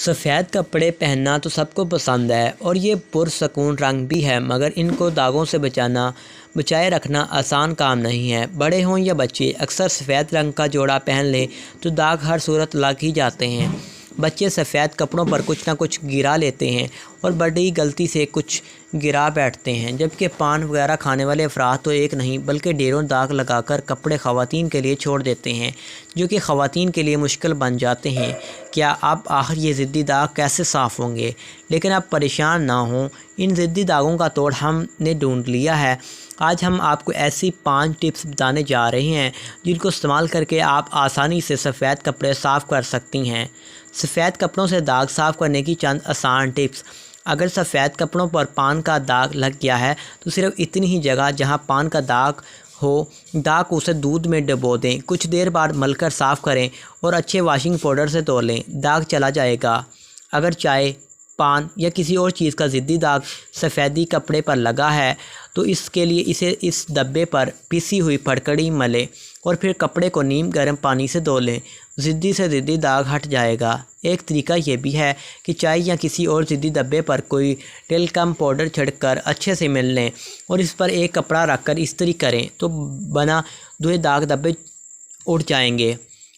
سفید کپڑے پہننا تو سب کو پسند ہے اور یہ پرسکون رنگ بھی ہے، مگر ان کو داغوں سے بچائے رکھنا آسان کام نہیں ہے۔ بڑے ہوں یا بچے، اکثر سفید رنگ کا جوڑا پہن لیں تو داغ ہر صورت لگ ہی جاتے ہیں۔ بچے سفید کپڑوں پر کچھ نہ کچھ گرا لیتے ہیں اور بڑی غلطی سے کچھ گرا بیٹھتے ہیں، جبکہ پان وغیرہ کھانے والے افراد تو ایک نہیں بلکہ ڈھیروں داغ لگا کر کپڑے خواتین کے لیے چھوڑ دیتے ہیں، جو کہ خواتین کے لیے مشکل بن جاتے ہیں۔ کیا اب آخر یہ ضدی داغ کیسے صاف ہوں گے؟ لیکن اب پریشان نہ ہوں، ان ضدی داغوں کا توڑ ہم نے ڈھونڈ لیا ہے۔ آج ہم آپ کو ایسی 5 ٹپس بتانے جا رہے ہیں جن کو استعمال کر کے آپ آسانی سے سفید کپڑے صاف کر سکتی ہیں۔ سفید کپڑوں سے داغ صاف کرنے کی چند آسان ٹپس۔ اگر سفید کپڑوں پر پان کا داغ لگ گیا ہے تو صرف اتنی ہی جگہ جہاں پان کا داغ کو اسے دودھ میں ڈبو دیں، کچھ دیر بعد مل کر صاف کریں اور اچھے واشنگ پاؤڈر سے دھو لیں، داغ چلا جائے گا۔ اگر چائے، پان یا کسی اور چیز کا ضدی داغ سفیدی کپڑے پر لگا ہے تو اس کے لیے اسے اس ڈبے پر پیسی ہوئی پھٹکڑی ملیں اور پھر کپڑے کو نیم گرم پانی سے دھو لیں، ضدی سے ضدی داغ ہٹ جائے گا۔ ایک طریقہ یہ بھی ہے کہ چائے یا کسی اور ضدی ڈبے پر کوئی ٹیلکم پاؤڈر چھڑک کر اچھے سے مل لیں اور اس پر ایک کپڑا رکھ کر استری کریں تو بنا دھوئے داغ دھبے اڑ جائیں گے۔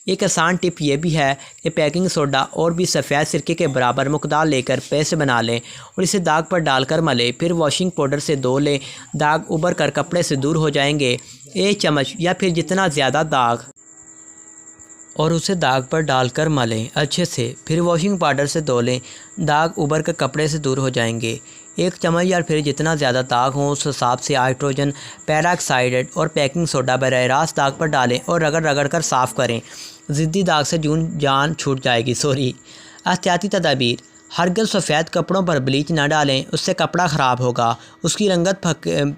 ایک آسان ٹپ یہ بھی ہے کہ بیکنگ سوڈا اور بھی سفید سرکے کے برابر مقدار لے کر پیسٹ بنا لیں اور اسے داغ پر ڈال کر ملیں، پھر واشنگ پاؤڈر سے دھو لیں، داغ ابھر کر کپڑے سے دور ہو جائیں گے۔ 1 چمچ یا پھر جتنا زیادہ داغ اور اسے داغ پر ڈال کر ملیں اچھے سے، پھر واشنگ پاؤڈر سے دھو لیں، داغ ابھر کر کپڑے سے دور ہو جائیں گے۔ 1 چمچ یا پھر جتنا زیادہ داغ ہو اس حساب سے ہائیڈروجن پیراکسائڈ اور بیکنگ سوڈا براہ راست داغ پر ڈالیں اور رگڑ کر صاف کریں، ضدی داغ سے جان چھوٹ جائے گی۔ احتیاطی تدابیر۔ ہرگز سفید کپڑوں پر بلیچ نہ ڈالیں، اس سے کپڑا خراب ہوگا، اس کی رنگت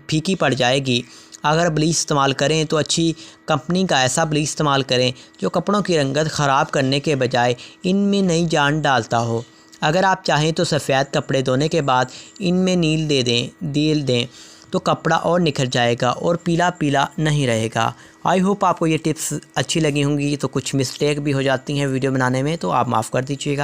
پھیکی پڑ جائے گی۔ اگر بلیچ استعمال کریں تو اچھی کمپنی کا ایسا بلیچ استعمال کریں جو کپڑوں کی رنگت خراب کرنے کے بجائے ان میں نئی جان ڈالتا ہو۔ اگر آپ چاہیں تو سفید کپڑے دھونے کے بعد ان میں نیل دیں تو کپڑا اور نکھر جائے گا اور پیلا نہیں رہے گا۔ آئی ہوپ آپ کو یہ ٹپس اچھی لگی ہوں گی، تو کچھ مسٹیک بھی ہو جاتی ہیں ویڈیو بنانے میں تو آپ معاف کر دیجیے گا۔